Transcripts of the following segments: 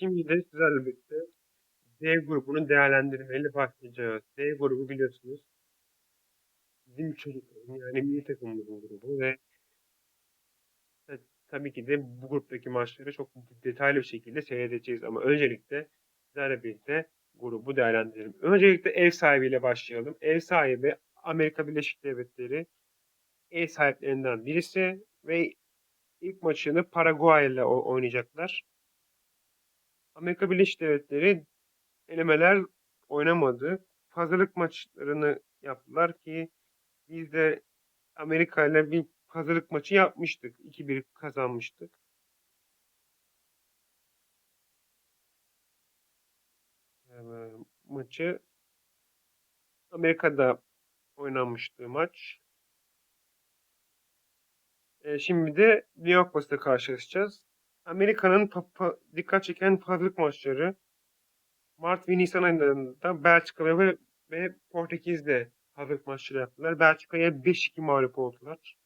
Şimdi de sizlerle birlikte D grubunu değerlendirmeyle başlayacağız. D grubu biliyorsunuz bizim çocukların yani milli takımımızın grubu ve ta- tabii ki de bu gruptaki maçları çok detaylı bir şekilde seyredeceğiz. Ama öncelikle sizlerle birlikte grubu değerlendirelim. Öncelikle ev sahibiyle başlayalım. Ev sahibi Amerika Birleşik Devletleri ev sahiplerinden birisi ve ilk maçını Paraguay ile oynayacaklar. Amerika Birleşik Devletleri elemeler oynamadı. Hazırlık maçlarını yaptılar ki biz de Amerika ile bir hazırlık maçı yapmıştık. 2-1 kazanmıştık. Maçı Amerika'da oynanmıştı maç. Şimdi de New York Bas'ta karşılaşacağız. Amerika'nın dikkat çeken hazırlık maçları Mart ve Nisan aylarında Belçika ve Portekiz'de hazırlık maçları yaptılar. Belçika'ya 5-2 mağlup oldular.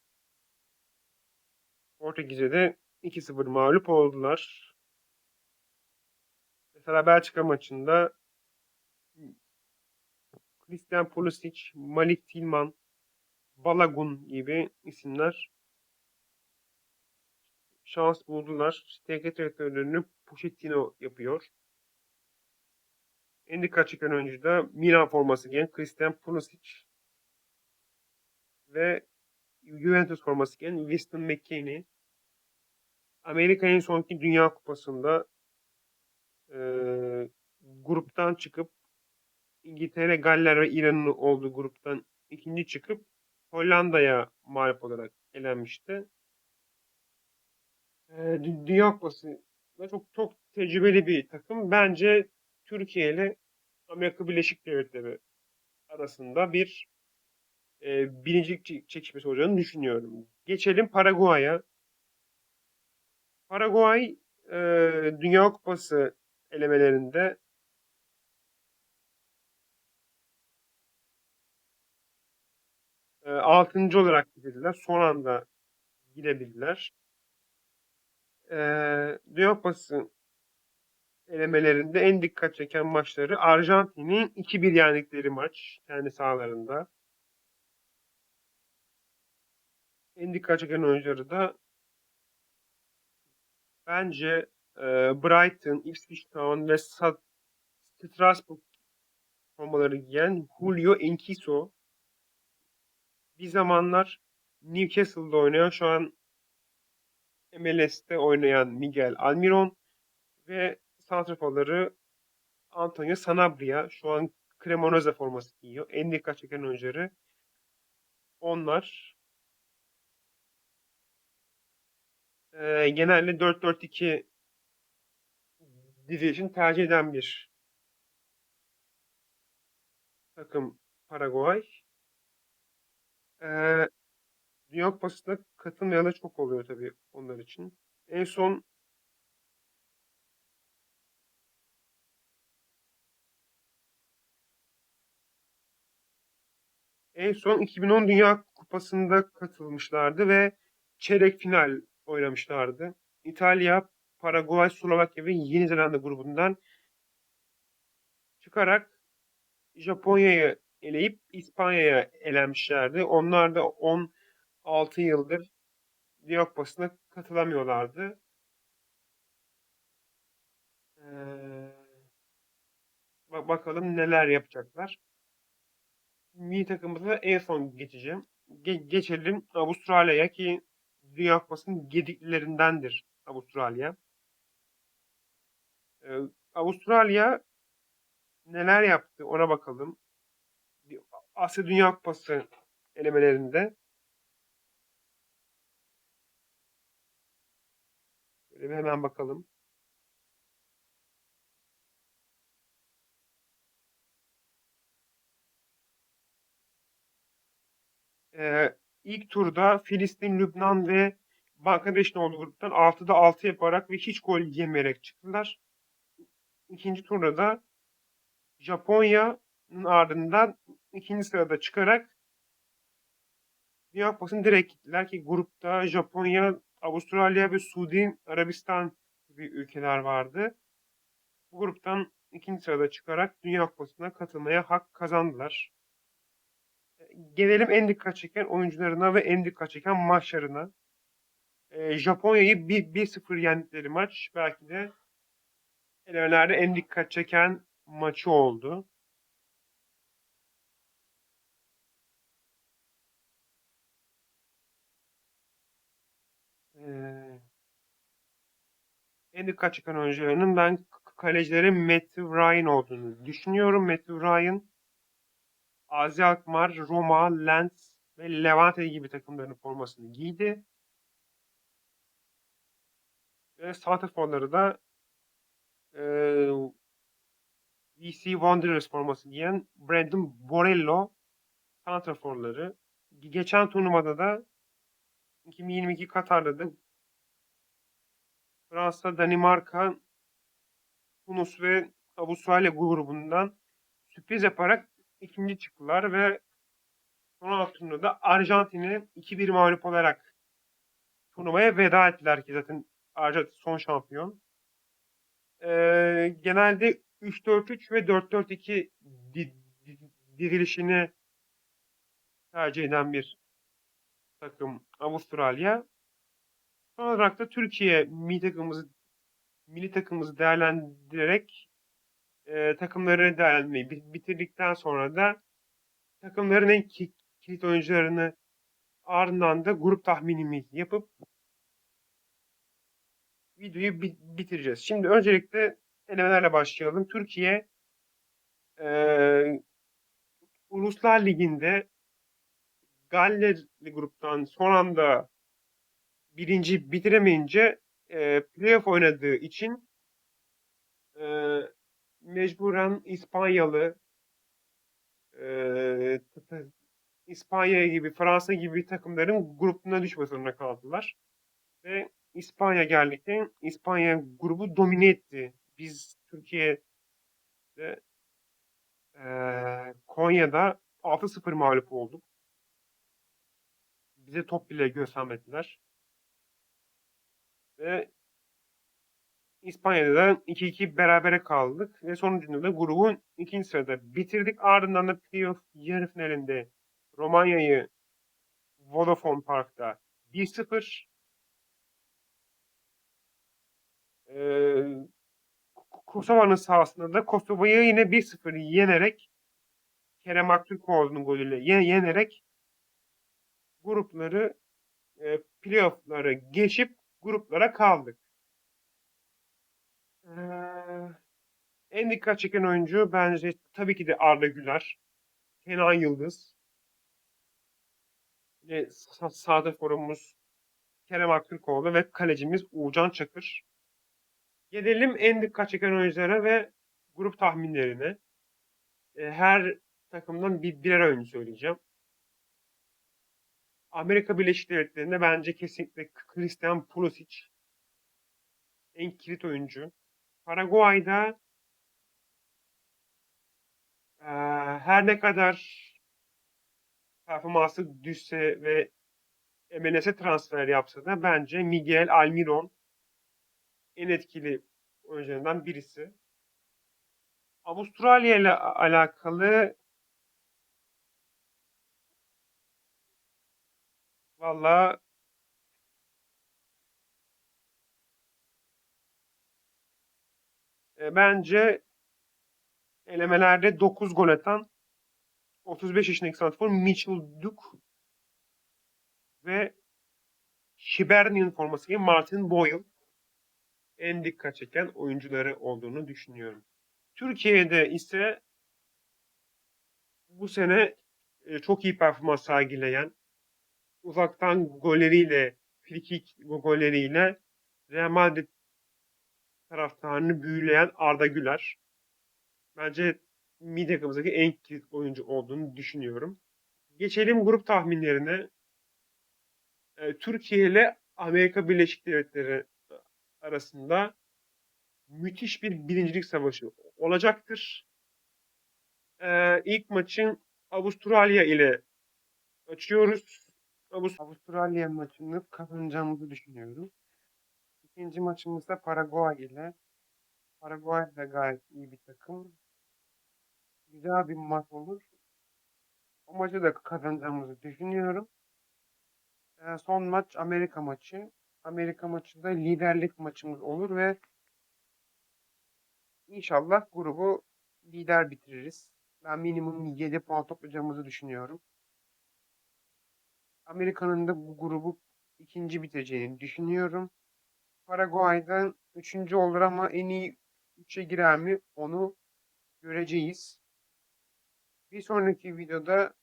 Portekiz'e de 2-0 mağlup oldular. Mesela Belçika maçında Christian Pulisic, Malik Tillman, Balogun gibi isimler şans buldular. Teknik direktörlüğünü Pochettino yapıyor. En dikkat çeken oyuncu da Milan forması giyen Christian Pulisic ve Juventus forması giyen Winston McKennie. Amerika en sonki Dünya Kupası'nda e, gruptan çıkıp İngiltere, Galler ve İran'ın olduğu gruptan ikinci çıkıp Hollanda'ya mağlup olarak elenmişti. Dünya Kupası'nda çok tecrübeli bir takım. Bence Türkiye ile Amerika Birleşik Devletleri arasında bir birincilik çekişmesi olacağını düşünüyorum. Geçelim Paraguay'a. Paraguay e, Dünya Kupası elemelerinde 6. olarak gidildiler. Son anda gidebildiler. Dünya Kupası elemelerinde en dikkat çeken maçları Arjantin'in 2-1 yendikleri maç kendi sahalarında. En dikkat çeken oyuncuları da bence Brighton, Ipswich Town ve Strasbourg formaları giyen Julio Enciso. Bir zamanlar Newcastle'da oynayan, şu an MLS'te oynayan Miguel Almiron ve santraforları Antonio Sanabria. Şu an Cremonese forması giyiyor. En dikkat çeken oyuncuları onlar. Genelde 4-4-2 dizi için tercih eden bir takım Paraguay. Ee, Dünya Kupası'na katılmayanlar çok oluyor tabii onlar için. En son en son 2010 Dünya Kupası'nda katılmışlardı ve çeyrek final oynamışlardı. İtalya, Paraguay, Slovakya ve Yeni Zelanda grubundan çıkarak Japonya'yı eleyip İspanya'ya elenmişlerdi. Onlar da 16 yıldır Dünya Kupası'na katılamıyorlardı. Ee, bakalım neler yapacaklar. Milli takımımıza en son geçeceğim. Geçelim Avustralya'ya ki Dünya Kupası'nın gediklerindendir Avustralya. Ee, Avustralya neler yaptı ona bakalım. Asya Dünya Kupası elemelerinde böyle bir hemen bakalım. İlk turda Filistin, Lübnan ve Bangladeş'in olduğu gruptan 6'da 6 yaparak ve hiç gol yemeyerek çıktılar. İkinci turda da Japonya'nın ardından ikinci sırada çıkarak Dünya Kupası'na direkt gittiler ki grupta Japonya, Avustralya ve Suudi Arabistan gibi ülkeler vardı. Bu gruptan ikinci sırada çıkarak Dünya Kupası'na katılmaya hak kazandılar. Gelelim en dikkat çeken oyuncularına ve en dikkat çeken maçlarına. Japonya'yı 1-0 yendikleri maç belki de elemelerde en dikkat çeken maçı oldu. Ee, En dikkat çeken oyuncularının ben kalecilerin Matthew Ryan olduğunu düşünüyorum. Matthew Ryan, Azi Alkmaar, Roma, Lens ve Levante gibi takımların formasını giydi. Ve santraforları da VC Wanderers forması giyen Brandon Borello santraforları. Geçen turnuvada da 2022 Katar'da da Fransa, Danimarka, Tunus ve Avustralya grubundan sürpriz yaparak ikinci çıktılar ve son alt turnuvada Arjantin'e 2-1 mağlup olarak turnuvaya veda ettiler ki zaten Arjantin son şampiyon. Genelde 3-4-3 ve 4-4-2 dirilişini tercih eden bir takım Avustralya. Son olarak da Türkiye milli takımımızı değerlendirerek takımları değerlendirmeyi bitirdikten sonra da takımların en kilit oyuncularını ardından da grup tahminimizi yapıp videoyu bitireceğiz. Şimdi öncelikle elemelerle başlayalım. Türkiye e, Uluslar Ligi'nde Galler'li gruptan son anda birinci bitiremeyince playoff oynadığı için e, mecburen İspanyalı, e, İspanya gibi, Fransa gibi takımların grubuna düşme zorunda kaldılar. Ve İspanya geldikten İspanya grubu domine etti. Biz Türkiye'de Konya'da 6-0 mağlup olduk. Bize top bile göstermediler. Ve İspanya'da da 2-2 berabere kaldık. Ve sonucunda da grubun ikinci sırada bitirdik. Ardından da playoff yarı finalinde Romanya'yı Vodafone Park'ta 1-0, Kosova'nın sahasında da Kosova'yı yine 1-0 yenerek Kerem Aktürkoğlu'nun golüyle yenerek grupları playoff'ları geçip gruplara kaldık. Ee, En dikkat çeken oyuncu bence tabii ki de Arda Güler, Kenan Yıldız ve sağda forumumuz Kerem Aktürkoğlu ve kalecimiz Uğurcan Çakır. Gelelim en dikkat çeken oyunculara ve grup tahminlerine. Her takımdan birer oyuncu söyleyeceğim. Amerika Birleşik Devletleri'nde bence kesinlikle Christian Pulisic en kilit oyuncu. Paraguay'da her ne kadar performansı düşse ve MLS'e transfer yapsa da bence Miguel Almiron en etkili oyuncularından birisi. Avustralya ile alakalı valla bence elemelerde 9 gol atan 35 yaşındaki santrafor Mitchell Duke ve Hibernian forması gibi Martin Boyle en dikkat çeken oyuncuları olduğunu düşünüyorum. Türkiye'de ise bu sene çok iyi performans sergileyen, uzaktan golleriyle, frikik golleriyle Real Madrid taraftarını büyüleyen Arda Güler. Bence milli takımımızdaki en kilit oyuncu olduğunu düşünüyorum. Geçelim grup tahminlerine. Türkiye ile Amerika Birleşik Devletleri arasında müthiş bir birincilik savaşı olacaktır. İlk maçın Avustralya ile açıyoruz. Avustralya maçını kazanacağımızı düşünüyorum. İkinci maçımızda Paraguay ile. Paraguay da gayet iyi bir takım. Güzel bir maç olur. O maçı da kazanacağımızı düşünüyorum. Son maç Amerika maçı. Amerika maçında liderlik maçımız olur ve inşallah grubu lider bitiririz. Ben minimum 7 puan toplayacağımızı düşünüyorum. Amerika'nın da bu grubu ikinci bitireceğini düşünüyorum. Paraguay'dan üçüncü olur ama en iyi 3'e girer mi onu göreceğiz. Bir sonraki videoda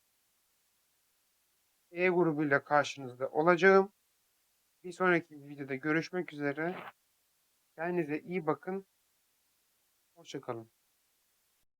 E grubuyla karşınızda olacağım. Bir sonraki videoda görüşmek üzere. Kendinize iyi bakın. Hoşça kalın.